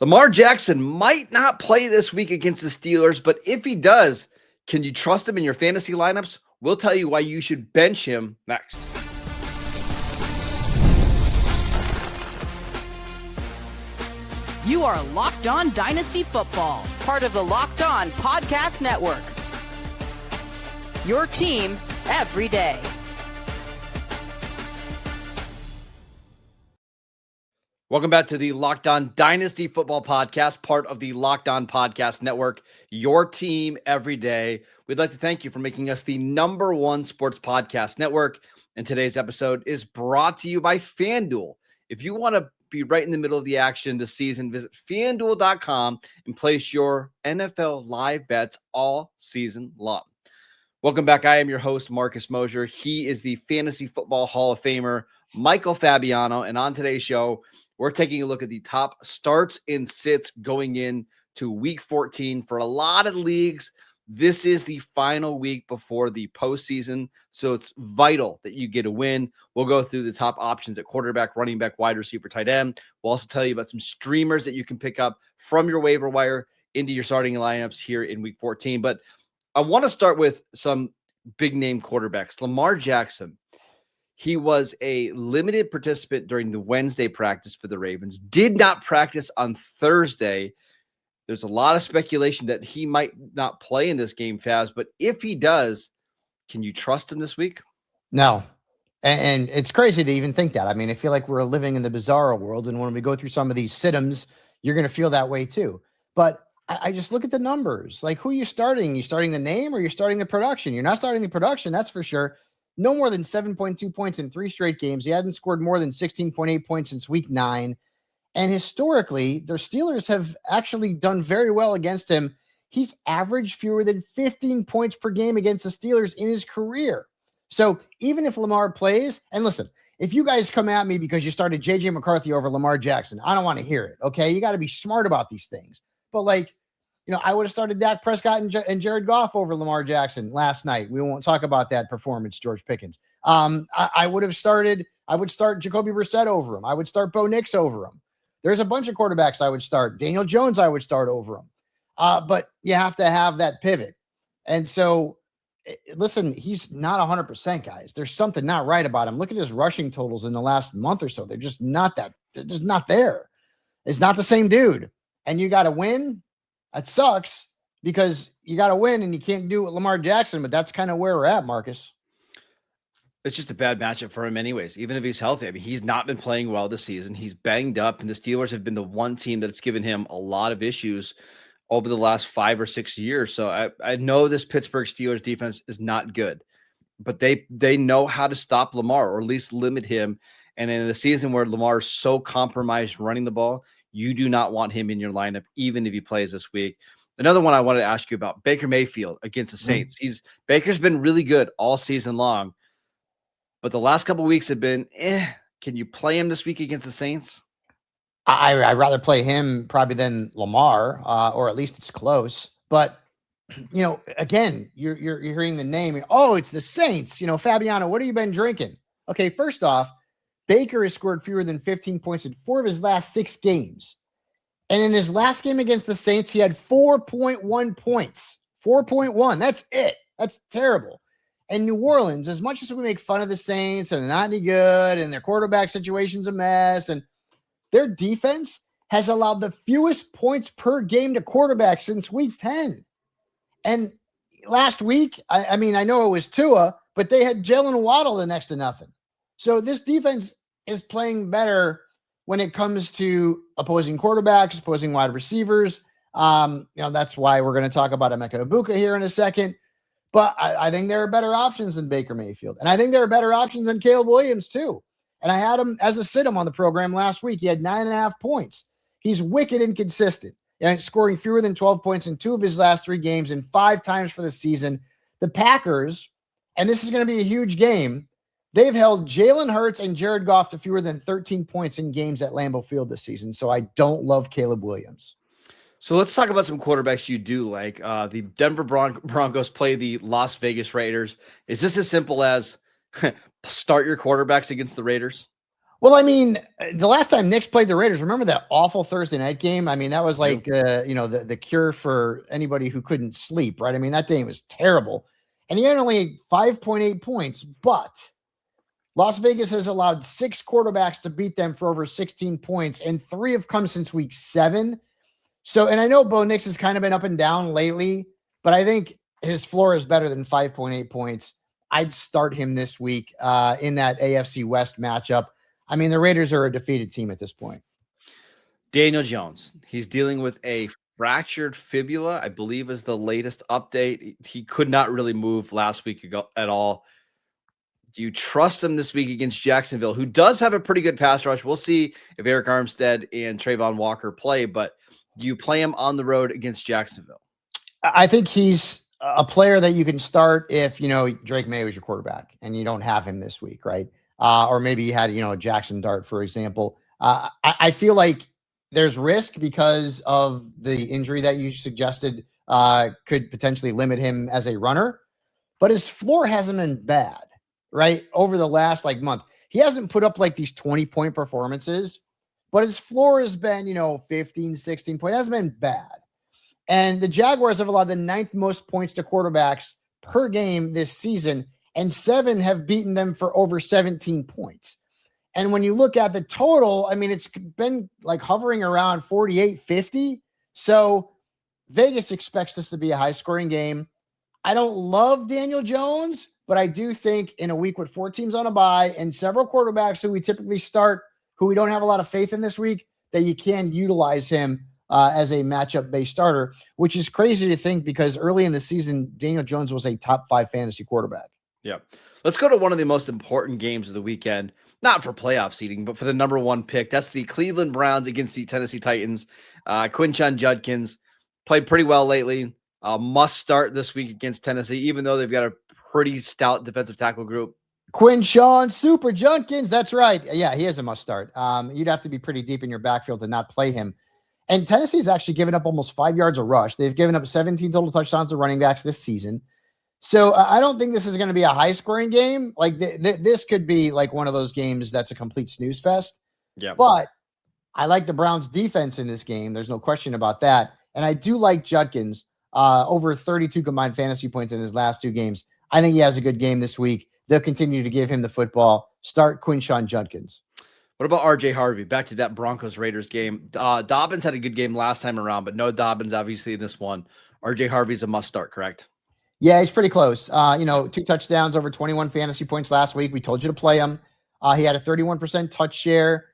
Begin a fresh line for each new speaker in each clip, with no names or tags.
Lamar Jackson might not play this week against the Steelers, but if he does, can you trust him in your fantasy lineups? We'll tell you why you should bench him next.
You are Locked On Dynasty Football, part of the Locked On Podcast Network. Your team every day.
Welcome back to the Locked On Dynasty Football Podcast, part of the Locked On Podcast Network, your team every day. We'd like to thank you for making us the #1 sports podcast network. And today's episode is brought to you by FanDuel. If you want to be right in the middle of the action this season, visit FanDuel.com and place your NFL live bets all season long. Welcome back. I am your host, Marcus Mosher. He is the Fantasy Football Hall of Famer, Michael Fabiano. And on today's show, we're taking a look at the top starts and sits going into week 14 for a lot of leagues. This is the final week before the postseason, so it's vital that you get a win. We'll go through the top options at quarterback, running back, wide receiver, tight end. We'll also tell you about some streamers that you can pick up from your waiver wire into your starting lineups here in week 14. But I want to start with some big-name quarterbacks. Lamar Jackson. He was a limited participant during the Wednesday practice for the Ravens, did not practice on Thursday. There's a lot of speculation that he might not play in this game, Fabs, but if he does, can you trust him this week?
No. And it's crazy to even think that. I mean, I feel like we're living in the bizarro world, and when we go through some of these sit-ems, you're going to feel that way too. But I just look at the numbers. Like, who are you starting? You starting the name or you're starting the production? You're not starting the production, that's for sure. No more than 7.2 points in 3 straight games. He hasn't scored more than 16.8 points since week 9. And historically, the Steelers have actually done very well against him. He's averaged fewer than 15 points per game against the Steelers in his career. So even if Lamar plays, and listen, if you guys come at me because you started J.J. McCarthy over Lamar Jackson, I don't want to hear it, okay? You got to be smart about these things. But like, I would have started Dak Prescott and Jared Goff over Lamar Jackson last night. We won't talk about that performance, George Pickens. I would start Jacoby Brissett over him. I would start Bo Nix over him. There's a bunch of quarterbacks I would start. Daniel Jones I would start over him. But you have to have that pivot. And so, listen, he's not 100%, guys. There's something not right about him. Look at his rushing totals in the last month or so. They're just not there. It's not the same dude. And you got to win. That sucks because you got to win and you can't do it with Lamar Jackson, but that's kind of where we're at, Marcus.
It's just a bad matchup for him anyways, even if he's healthy. I mean, he's not been playing well this season. He's banged up, and the Steelers have been the one team that's given him a lot of issues over the last 5 or 6 years. So I know this Pittsburgh Steelers defense is not good, but they know how to stop Lamar or at least limit him. And in a season where Lamar is so compromised running the ball, you do not want him in your lineup, even if he plays this week. Another one I wanted to ask you about, Baker Mayfield against the Saints. Baker's been really good all season long, but the last couple of weeks have been, Can you play him this week against the Saints?
I'd rather play him probably than Lamar, or at least it's close. But, again, you're hearing the name. Oh, it's the Saints. Fabiano, what have you been drinking? Okay, first off, Baker has scored fewer than 15 points in 4 of his last 6 games. And in his last game against the Saints, he had 4.1 points. 4.1. That's it. That's terrible. And New Orleans, as much as we make fun of the Saints and they're not any good and their quarterback situation's a mess, and their defense has allowed the fewest points per game to quarterbacks since week 10. And last week, I mean, I know it was Tua, but they had Jalen Waddle to next to nothing. So this defense is playing better when it comes to opposing quarterbacks, opposing wide receivers. That's why we're going to talk about Emeka Egbuka here in a second. But I think there are better options than Baker Mayfield. And I think there are better options than Caleb Williams too. And I had him as a sit-em on the program last week. He had 9.5 points. He's wicked inconsistent, and scoring fewer than 12 points in 2 of his last 3 games and 5 times for the season. The Packers, and this is going to be a huge game, they've held Jalen Hurts and Jared Goff to fewer than 13 points in games at Lambeau Field this season. So I don't love Caleb Williams.
So let's talk about some quarterbacks you do like. The Denver Broncos play the Las Vegas Raiders. Is this as simple as start your quarterbacks against the Raiders?
Well, I mean, the last time Knicks played the Raiders, remember that awful Thursday night game? I mean, that was like, the cure for anybody who couldn't sleep, right? I mean, that game was terrible. And he had only 5.8 points, but Las Vegas has allowed 6 quarterbacks to beat them for over 16 points, and 3 have come since week 7. So, and I know Bo Nix has kind of been up and down lately, but I think his floor is better than 5.8 points. I'd start him this week in that AFC West matchup. I mean, the Raiders are a defeated team at this point.
Daniel Jones, he's dealing with a fractured fibula, I believe is the latest update. He could not really move last week at all. Do you trust him this week against Jacksonville, who does have a pretty good pass rush? We'll see if Eric Armstead and Trayvon Walker play, but do you play him on the road against Jacksonville?
I think he's a player that you can start if, Drake May was your quarterback and you don't have him this week, right? Or maybe you had, a Jackson Dart, for example. I feel like there's risk because of the injury that you suggested could potentially limit him as a runner, but his floor hasn't been bad, right? Over the last month, he hasn't put up these 20-point performances, but his floor has been, 15, 16 points. It hasn't been bad. And the Jaguars have allowed the 9th most points to quarterbacks per game this season, and 7 have beaten them for over 17 points. And when you look at the total, I mean, it's been hovering around 48, 50. So Vegas expects this to be a high-scoring game. I don't love Daniel Jones, but I do think in a week with 4 teams on a bye and several quarterbacks who we typically start, who we don't have a lot of faith in this week, that you can utilize him as a matchup-based starter, which is crazy to think because early in the season, Daniel Jones was a top 5 fantasy quarterback.
Yeah. Let's go to one of the most important games of the weekend, not for playoff seeding, but for the number 1 pick. That's the Cleveland Browns against the Tennessee Titans. Quinshon Judkins played pretty well lately. Must start this week against Tennessee, even though they've got a pretty stout defensive tackle group.
Quinshon Super Judkins. That's right. Yeah, he is a must start. You'd have to be pretty deep in your backfield to not play him. And Tennessee's actually given up almost 5 yards a rush. They've given up 17 total touchdowns to running backs this season. So I don't think this is going to be a high-scoring game. This could be one of those games that's a complete snooze fest.
Yeah.
But I like the Browns' defense in this game. There's no question about that. And I do like Judkins over 32 combined fantasy points in his last 2 games. I think he has a good game this week. They'll continue to give him the football. Start Quinshon Judkins.
What about R.J. Harvey? Back to that Broncos-Raiders game. Dobbins had a good game last time around, but no Dobbins obviously in this one. R.J. Harvey's a must-start, correct?
Yeah, he's pretty close. 2 touchdowns, over 21 fantasy points last week. We told you to play him. He had a 31% touch share.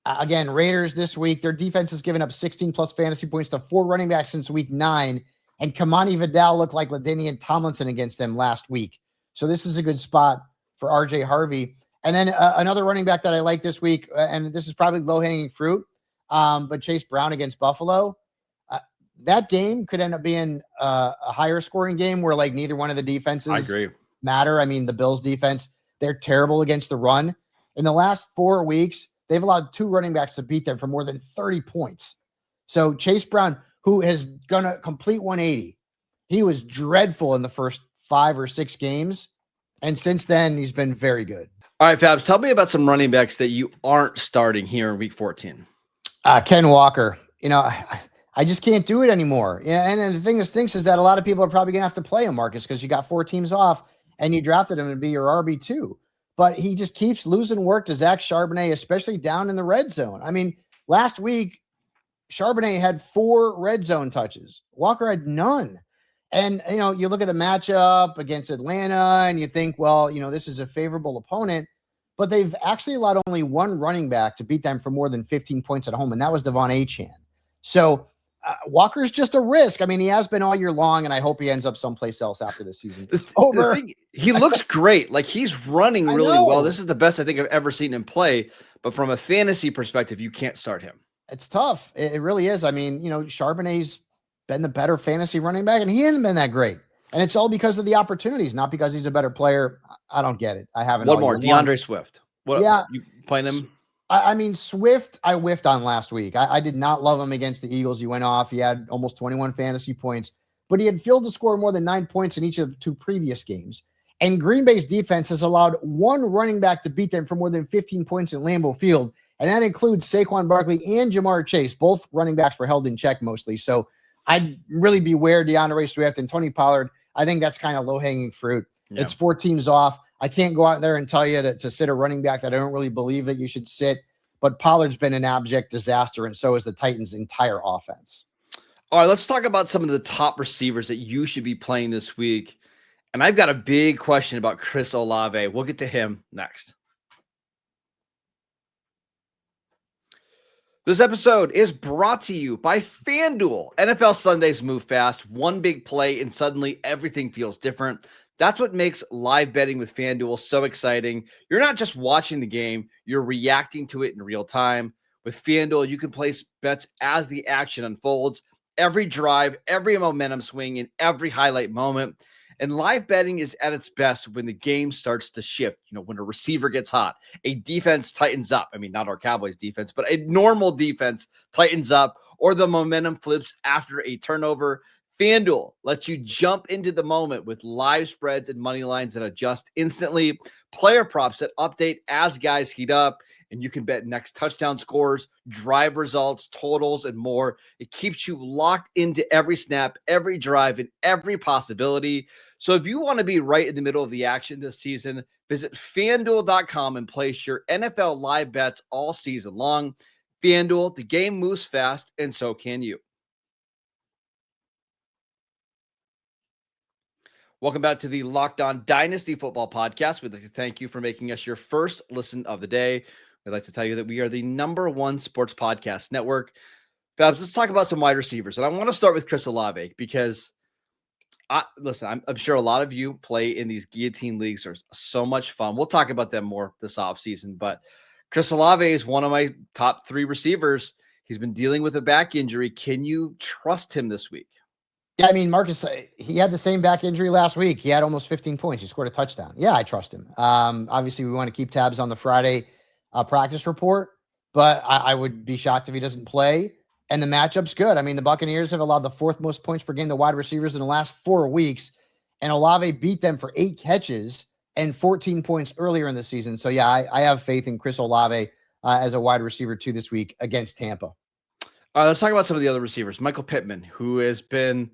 Again, Raiders this week, their defense has given up 16-plus fantasy points to 4 running backs since week 9, and Kamani Vidal looked like LaDainian Tomlinson against them last week. So this is a good spot for R.J. Harvey. And then another running back that I like this week, and this is probably low-hanging fruit, but Chase Brown against Buffalo. That game could end up being a higher scoring game where neither one of the defenses matter. I mean, the Bills defense, they're terrible against the run. In the last 4 weeks, they've allowed 2 running backs to beat them for more than 30 points. So Chase Brown, who has going to complete 180, he was dreadful in the first 5 or 6 games. And since then, he's been very good.
All right, Fabs, tell me about some running backs that you aren't starting here in week 14.
Ken Walker. I just can't do it anymore. Yeah, and the thing that stinks is that a lot of people are probably going to have to play him, Marcus, because you got 4 teams off and you drafted him to be your RB2. But he just keeps losing work to Zach Charbonnet, especially down in the red zone. I mean, last week, Charbonnet had 4 red zone touches. Walker had none. And, you look at the matchup against Atlanta and you think, well, this is a favorable opponent. But they've actually allowed only 1 running back to beat them for more than 15 points at home, and that was Devon Achane. So Walker's just a risk. I mean, he has been all year long, and I hope he ends up someplace else after the season is over.
He looks great. He's running really well. This is the best I think I've ever seen him play. But from a fantasy perspective, you can't start him.
It's tough. It really is. I mean, Charbonnet's been the better fantasy running back, and he hasn't been that great. And it's all because of the opportunities, not because he's a better player. I don't get it. I haven't.
One more, DeAndre Swift. Yeah. You playing him?
I mean, Swift, I whiffed on last week. I did not love him against the Eagles. He went off. He had almost 21 fantasy points, but he had failed to score more than 9 points in each of the 2 previous games. And Green Bay's defense has allowed one running back to beat them for more than 15 points at Lambeau Field. And that includes Saquon Barkley and Jamar Chase. Both running backs were held in check mostly. So I'd really beware DeAndre Swift and Tony Pollard. I think that's kind of low-hanging fruit. Yeah. It's 4 teams off. I can't go out there and tell you to sit a running back that I don't really believe that you should sit. But Pollard's been an abject disaster, and so is the Titans' entire offense.
All right, let's talk about some of the top receivers that you should be playing this week. And I've got a big question about Chris Olave. We'll get to him next. This episode is brought to you by FanDuel. NFL Sundays move fast. One big play, and suddenly everything feels different. That's what makes live betting with FanDuel so exciting. You're not just watching the game, you're reacting to it in real time. With FanDuel, you can place bets as the action unfolds, every drive, every momentum swing, and every highlight moment. And live betting is at its best when the game starts to shift. When a receiver gets hot, a defense tightens up. I mean, not our Cowboys defense, but a normal defense tightens up, or the momentum flips after a turnover. FanDuel lets you jump into the moment with live spreads and money lines that adjust instantly, player props that update as guys heat up, and you can bet next touchdown scores, drive results, totals, and more. It keeps you locked into every snap, every drive, and every possibility. So if you want to be right in the middle of the action this season, visit FanDuel.com and place your NFL live bets all season long. FanDuel, the game moves fast, and so can you. Welcome back to the Locked On Dynasty Football Podcast. We'd like to thank you for making us your first listen of the day. We'd like to tell you that we are the #1 sports podcast network. Fabs, let's talk about some wide receivers. And I want to start with Chris Olave because, I'm sure a lot of you play in these guillotine leagues. Are so much fun. We'll talk about them more this offseason. But Chris Olave is one of my top 3 receivers. He's been dealing with a back injury. Can you trust him this week?
Yeah, I mean, Marcus, he had the same back injury last week. He had almost 15 points. He scored a touchdown. Yeah, I trust him. Obviously, we want to keep tabs on the Friday practice report, but I would be shocked if he doesn't play. And the matchup's good. I mean, the Buccaneers have allowed the 4th most points per game to wide receivers in the last 4 weeks, and Olave beat them for 8 catches and 14 points earlier in the season. So, yeah, I have faith in Chris Olave as a wide receiver, too, this week against Tampa.
Let's talk about some of the other receivers. Michael Pittman, who has been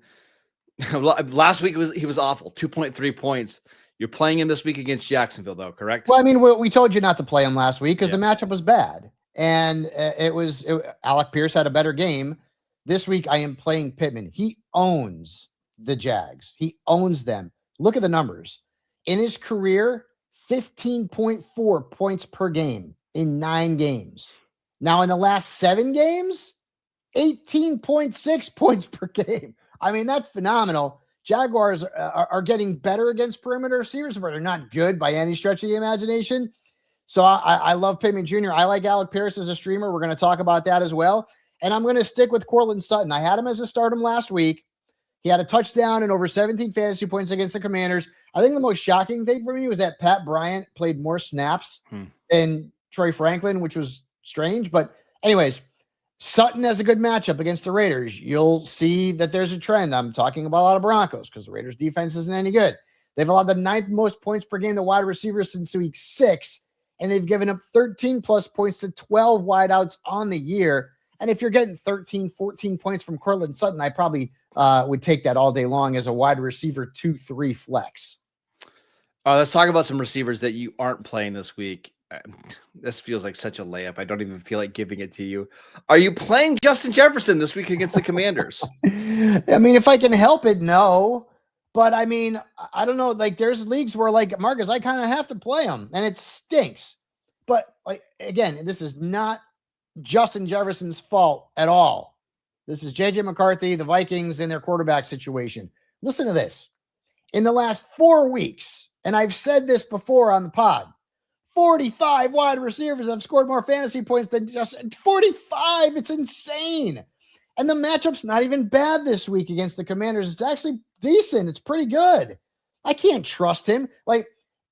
last week he was awful, 2.3 points. You're playing him this week against Jacksonville, though, correct?
Well, I mean, we told you not to play him last week because the matchup was bad, and Alec Pierce had a better game. This week, I am playing Pittman. He owns the Jags. He owns them. Look at the numbers. In his career, 15.4 points per game in 9 games. Now, in the last 7 games, 18.6 points per game. I mean, that's phenomenal. Jaguars are getting better against perimeter receivers, but they're not good by any stretch of the imagination. So I love Pittman Jr. I like Alec Pierce as a streamer. We're going to talk about that as well. And I'm going to stick with Courtland Sutton. I had him as a stardom last week. He had a touchdown and over 17 fantasy points against the Commanders. I think the most shocking thing for me was that Pat Bryant played more snaps than Troy Franklin, which was strange. But anyways, Sutton has a good matchup against the Raiders. You'll see that there's a trend. I'm talking about a lot of Broncos because the Raiders defense isn't any good. They've allowed the 9th most points per game to wide receivers since week 6, and they've given up 13 plus points to 12 wideouts on the year. And if you're getting 13, 14 points from Courtland Sutton, I probably would take that all day long as a wide receiver 2-3 flex.
Let's talk about some receivers that you aren't playing this week. This feels like such a layup. I don't even feel like giving it to you. Are you playing Justin Jefferson this week against the Commanders?
I mean, if I can help it, no. But I mean, I don't know. Like, there's leagues where, like, Marcus, I kind of have to play him, and it stinks. But, like, again, this is not Justin Jefferson's fault at all. This is J.J. McCarthy, the Vikings, and their quarterback situation. Listen to this. In the last 4 weeks, and I've said this before on the pod, 45 wide receivers have scored more fantasy points than just 45. It's insane. And the matchup's not even bad this week against the Commanders. It's actually decent. It's pretty good. I can't trust him. Like,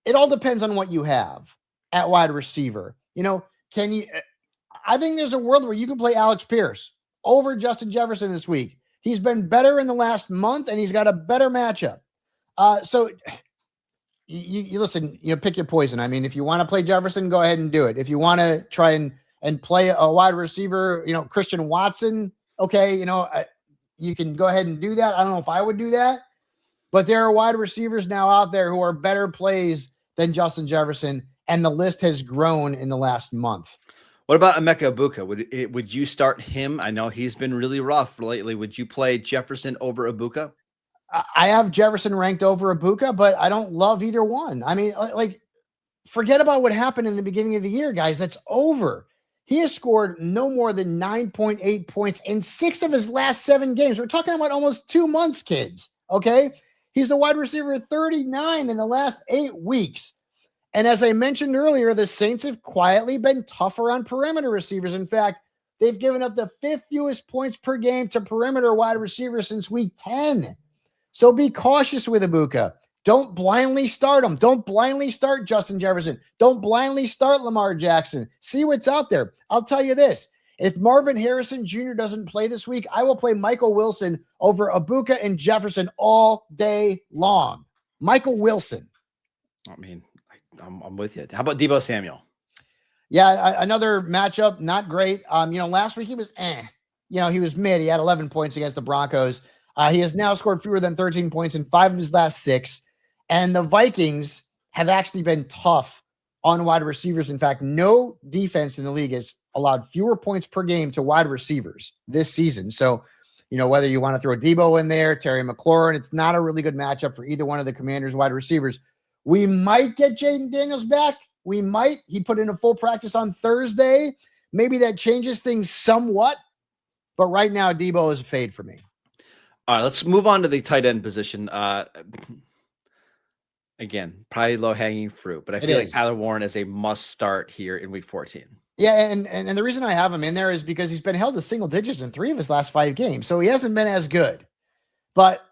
it all depends on what you have at wide receiver. You know, I think there's a world where you can play Alec Pierce over Justin Jefferson this week. He's been better in the last month, and he's got a better matchup. So you listen, pick your poison. I mean, if you want to play Jefferson, go ahead and do it. If you want to try and play a wide receiver, Christian Watson, okay, you can go ahead and do that. I don't know if I would do that, but there are wide receivers now out there who are better plays than Justin Jefferson, and the list has grown in the last month.
What about Emeka Egbuka? Would you start him? I know he's been really rough lately. Would you play Jefferson over Egbuka?
I have Jefferson ranked over Egbuka, but I don't love either one. I mean, forget about what happened in the beginning of the year, guys. That's over. He has scored no more than 9.8 points in 6 of his last 7 games. We're talking about almost 2 months, kids. Okay. He's the wide receiver 39 in the last 8 weeks. And as I mentioned earlier, the Saints have quietly been tougher on perimeter receivers. In fact, they've given up the 5th fewest points per game to perimeter wide receivers since week 10. So be cautious with Egbuka. Don't blindly start him. Don't blindly start Justin Jefferson. Don't blindly start Lamar Jackson. See what's out there. I'll tell you this. If Marvin Harrison Jr. doesn't play this week, I will play Michael Wilson over Egbuka and Jefferson all day long. Michael Wilson.
I mean, I'm with you. How about Deebo Samuel?
Yeah, another matchup, not great. Last week he was he was mid. He had 11 points against the Broncos. He has now scored fewer than 13 points in 5 of his last 6. And the Vikings have actually been tough on wide receivers. In fact, no defense in the league has allowed fewer points per game to wide receivers this season. So, whether you want to throw Deebo in there, Terry McLaurin, it's not a really good matchup for either one of the Commanders' wide receivers. We might get Jaden Daniels back. We might. He put in a full practice on Thursday. Maybe that changes things somewhat. But right now, Deebo is a fade for me.
All right, let's move on to the tight end position. Again, probably low-hanging fruit, but I feel like Tyler Warren is a must-start here in Week 14.
Yeah, and the reason I have him in there is because he's been held to single digits in 3 of his last 5 games, so he hasn't been as good. But,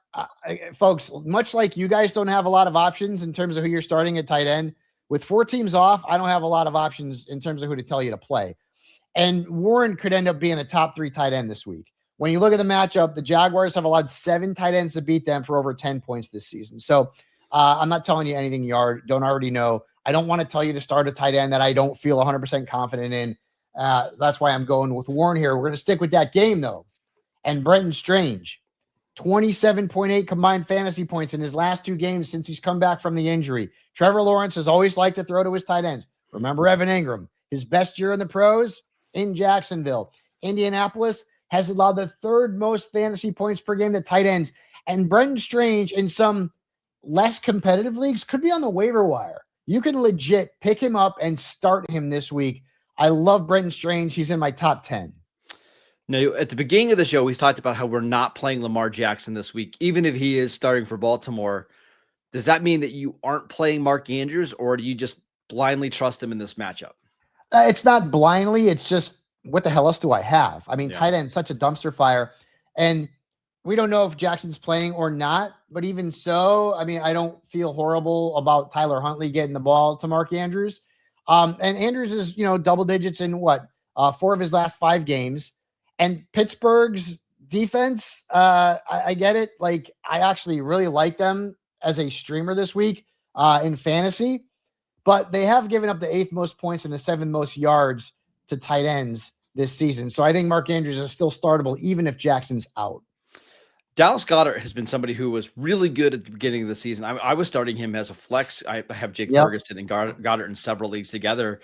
folks, much like you guys don't have a lot of options in terms of who you're starting at tight end, with 4 teams off, I don't have a lot of options in terms of who to tell you to play. And Warren could end up being a top 3 tight end this week. When you look at the matchup, the Jaguars have allowed 7 tight ends to beat them for over 10 points this season. So I'm not telling you anything you don't already know. I don't want to tell you to start a tight end that I don't feel 100% confident in. That's why I'm going with Warren here. We're going to stick with that game, though. And Brenton Strange, 27.8 combined fantasy points in his last 2 games since he's come back from the injury. Trevor Lawrence has always liked to throw to his tight ends. Remember Evan Ingram, his best year in the pros in Jacksonville. Indianapolis has allowed the 3rd most fantasy points per game to tight ends. And Brenton Strange in some less competitive leagues could be on the waiver wire. You can legit pick him up and start him this week. I love Brenton Strange. He's in my top 10.
Now, at the beginning of the show, we talked about how we're not playing Lamar Jackson this week, even if he is starting for Baltimore. Does that mean that you aren't playing Mark Andrews, or do you just blindly trust him in this matchup?
It's not blindly. It's just, what the hell else do I have? I mean, tight end, such a dumpster fire. And we don't know if Jackson's playing or not, but even so, I mean, I don't feel horrible about Tyler Huntley getting the ball to Mark Andrews. And Andrews is, double digits in 4 of his last 5 games. And Pittsburgh's defense, I get it. Like, I actually really like them as a streamer this week in fantasy, but they have given up the 8th most points and the 7th most yards to tight ends this season. So I think Mark Andrews is still startable, even if Jackson's out.
Dallas Goedert has been somebody who was really good at the beginning of the season. I was starting him as a flex. I have Jake Ferguson and Goddard in several leagues together.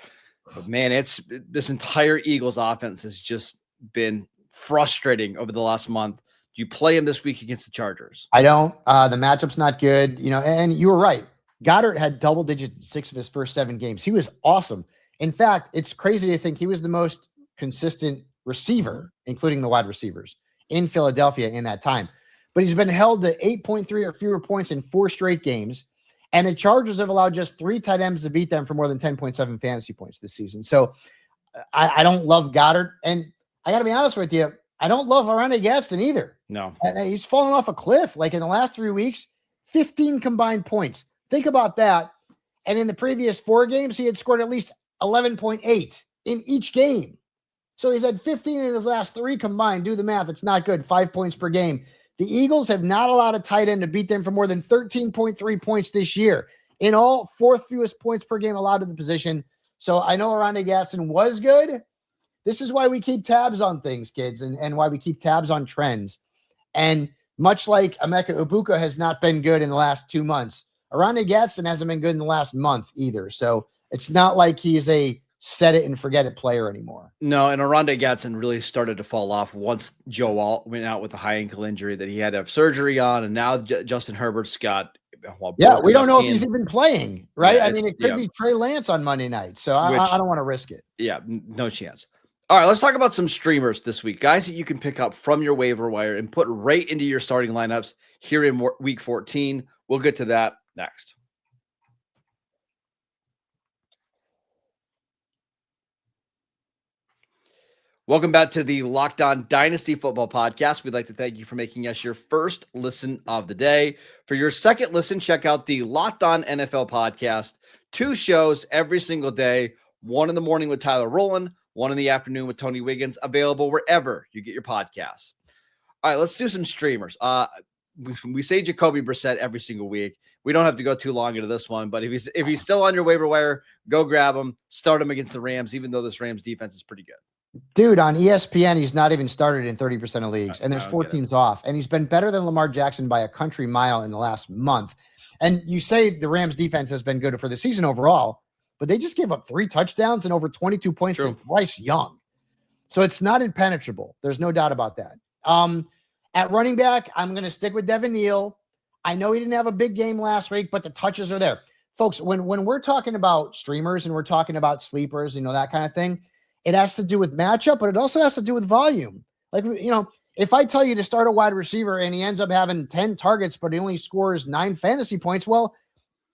But man, this entire Eagles offense has just been frustrating over the last month. Do you play him this week against the Chargers?
I don't. The matchup's not good, and you were right. Goddard had double digits in 6 of his first 7 games. He was awesome. In fact, it's crazy to think he was the most consistent receiver, including the wide receivers, in Philadelphia in that time. But he's been held to 8.3 or fewer points in 4 straight games. And the Chargers have allowed just 3 tight ends to beat them for more than 10.7 fantasy points this season. So I don't love Goddard. And I got to be honest with you, I don't love Aranda Gaston either.
No.
He's fallen off a cliff. Like in the last 3 weeks, 15 combined points. Think about that. And in the previous 4 games, he had scored at least 11.8 in each game. So he's had 15 in his last 3 combined. Do the math. It's not good. 5 points per game. The Eagles have not allowed a tight end to beat them for more than 13.3 points this year. In all, fourth fewest points per game allowed to the position. So I know Rondé Gatson was good. This is why we keep tabs on things, kids, and why we keep tabs on trends. And much like Emeka Ibuka has not been good in the last 2 months, Rondé Gatson hasn't been good in the last month either. So it's not like he's a set it and forget it player anymore.
No, and Rondé Gatson really started to fall off once Joe Alt went out with a high ankle injury that he had to have surgery on, and now Justin Herbert's got.
We don't know if he's even playing, right?
Yeah,
I mean, it could be Trey Lance on Monday night, so I don't want to risk it.
Yeah, no chance. All right, let's talk about some streamers this week, guys that you can pick up from your waiver wire and put right into your starting lineups here in week 14. We'll get to that next. Welcome back to the Locked On Dynasty Football Podcast. We'd like to thank you for making us your first listen of the day. For your second listen, check out the Locked On NFL Podcast. 2 shows every single day, one in the morning with Tyler Rowland, one in the afternoon with Tony Wiggins, available wherever you get your podcasts. All right, let's do some streamers. We say Jacoby Brissett every single week. We don't have to go too long into this one, but if he's still on your waiver wire, go grab him, start him against the Rams, even though this Rams defense is pretty good.
Dude, on ESPN, he's not even started in 30% of leagues, and there's 4 teams off, and he's been better than Lamar Jackson by a country mile in the last month. And you say the Rams defense has been good for the season overall, but they just gave up 3 touchdowns and over 22 points to Bryce Young. So it's not impenetrable. There's no doubt about that. At running back, I'm going to stick with Devin Neal. I know he didn't have a big game last week, but the touches are there. Folks, when we're talking about streamers and we're talking about sleepers, that kind of thing, it has to do with matchup, but it also has to do with volume. Like, if I tell you to start a wide receiver and he ends up having 10 targets, but he only scores 9 fantasy points, well,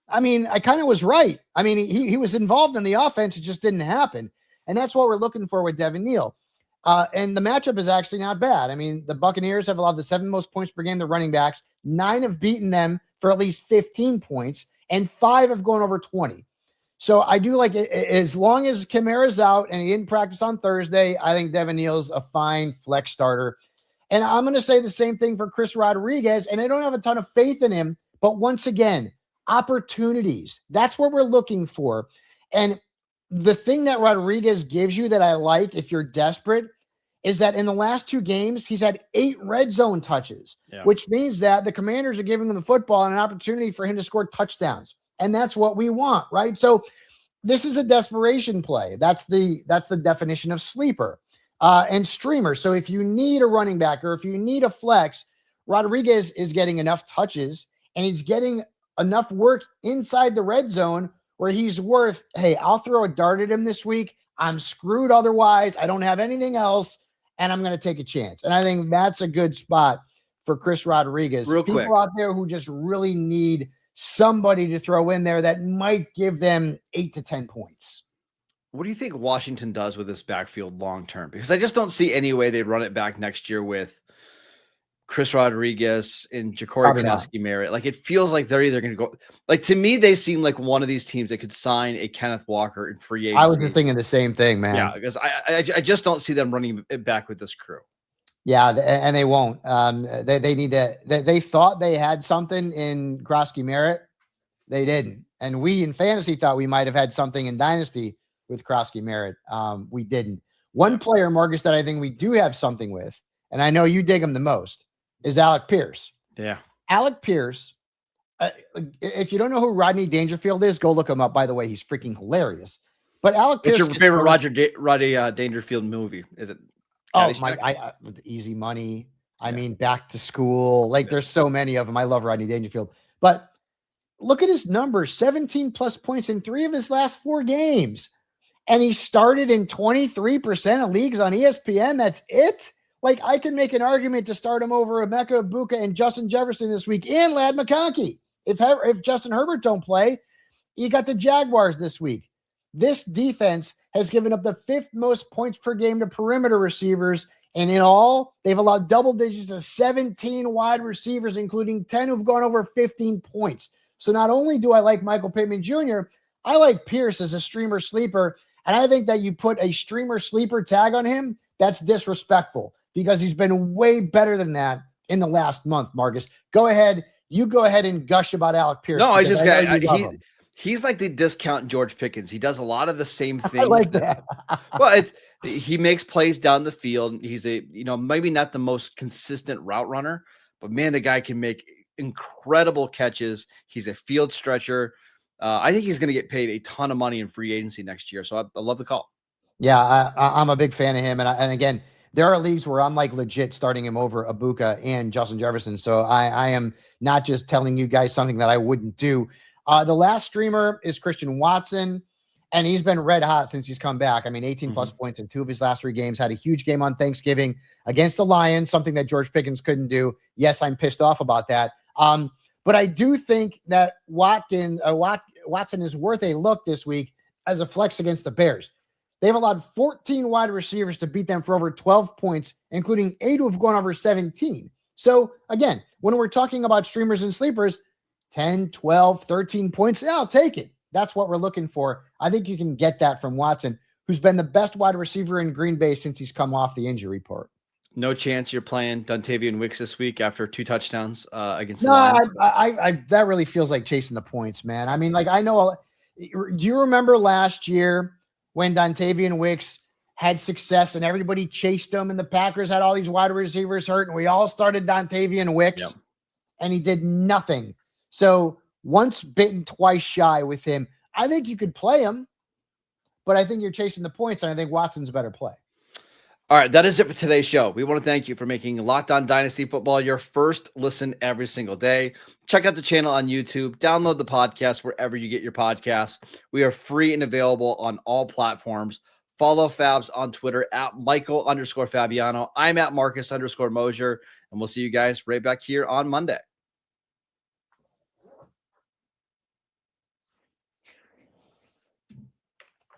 I mean, I kind of was right. I mean, he was involved in the offense. It just didn't happen. And that's what we're looking for with Devin Neal. And the matchup is actually not bad. I mean, the Buccaneers have allowed the 7th most points per game to running backs. 9 have beaten them for at least 15 points, and 5 have gone over 20. So I do like it. As long as Kamara's out and he didn't practice on Thursday, I think Devin Neal's a fine flex starter. And I'm going to say the same thing for Chris Rodriguez, and I don't have a ton of faith in him, but once again, opportunities. That's what we're looking for. And the thing that Rodriguez gives you that I like if you're desperate is that in the last 2 games, he's had 8 red zone touches, which means that the Commanders are giving him the football and an opportunity for him to score touchdowns. And that's what we want, right? So this is a desperation play. That's the definition of sleeper and streamer. So if you need a running back or if you need a flex, Rodriguez is getting enough touches and he's getting enough work inside the red zone where he's worth, hey, I'll throw a dart at him this week. I'm screwed otherwise. I don't have anything else, and I'm going to take a chance. And I think that's a good spot for Chris Rodriguez. People out there who just really need somebody to throw in there that might give them 8 to 10 points.
What do you think Washington does with this backfield long term? Because I just don't see any way they'd run it back next year with Chris Rodriguez and Jacoby Brissett. Like, it feels like they're either going to go. Like, to me, they seem like one of these teams that could sign a Kenneth Walker in free agency.
I was thinking the same thing, man.
Yeah, because I just don't see them running it back with this crew.
Yeah, and they won't. They need to. They thought they had something in Grosky Merritt. They didn't. And we in fantasy thought we might have had something in Dynasty with Grosky Merritt. We didn't. One player, Marcus, that I think we do have something with, and I know you dig him the most, is Alec Pierce.
Yeah.
Alec Pierce. If you don't know who Rodney Dangerfield is, go look him up. By the way, he's freaking hilarious. But Alec Pierce.
What's your favorite Rodney Dangerfield movie? Is it?
Oh my! Easy Money. I mean, Back to School. Like, there's so many of them. I love Rodney Dangerfield. But look at his numbers: 17 plus points in 3 of his last 4 games, and he started in 23% of leagues on ESPN. That's it. Like, I can make an argument to start him over Emeka Ibuka and Justin Jefferson this week, and Ladd McConkey. If Justin Herbert don't play, you got the Jaguars this week. This defense has given up the 5th most points per game to perimeter receivers. And in all, they've allowed double digits of 17 wide receivers, including 10 who've gone over 15 points. So not only do I like Michael Pittman Jr., I like Pierce as a streamer sleeper. And I think that you put a streamer sleeper tag on him, that's disrespectful because he's been way better than that in the last month, Marcus. You go ahead and gush about Alec Pierce.
No, He's like the discount George Pickens. He does a lot of the same
I
things.
like that.
Well, he makes plays down the field. He's maybe not the most consistent route runner, but man, the guy can make incredible catches. He's a field stretcher. I think he's going to get paid a ton of money in free agency next year. So I love the call.
Yeah, I'm a big fan of him. And again, there are leagues where I'm like legit starting him over Ibuka and Justin Jefferson. So I am not just telling you guys something that I wouldn't do. The last streamer is Christian Watson, and he's been red hot since he's come back. I mean, 18 plus points in 2 of his last 3 games, had a huge game on Thanksgiving against the Lions, something that George Pickens couldn't do. Yes, I'm pissed off about that. But I do think that Watson is worth a look this week as a flex against the Bears. They've allowed 14 wide receivers to beat them for over 12 points, including 8 who have gone over 17. So again, when we're talking about streamers and sleepers, 10, 12, 13 points, yeah, I'll take it. That's what we're looking for. I think you can get that from Watson, who's been the best wide receiver in Green Bay since he's come off the injury report.
No chance you're playing Dontavian Wicks this week after 2 touchdowns against the
No,
Lions?
I that really feels like chasing the points, man. I mean, like, I know. Do you remember last year when Dontavian Wicks had success and everybody chased him and the Packers had all these wide receivers hurt and we all started Dontavian Wicks and he did nothing? So once bitten, twice shy with him. I think you could play him, but I think you're chasing the points, and I think Watson's a better play.
All right, that is it for today's show. We want to thank you for making Locked On Dynasty Football your first listen every single day. Check out the channel on YouTube. Download the podcast wherever you get your podcasts. We are free and available on all platforms. Follow Fabs on Twitter at Michael_Fabiano. I'm at Marcus_Mosher, and we'll see you guys right back here on Monday.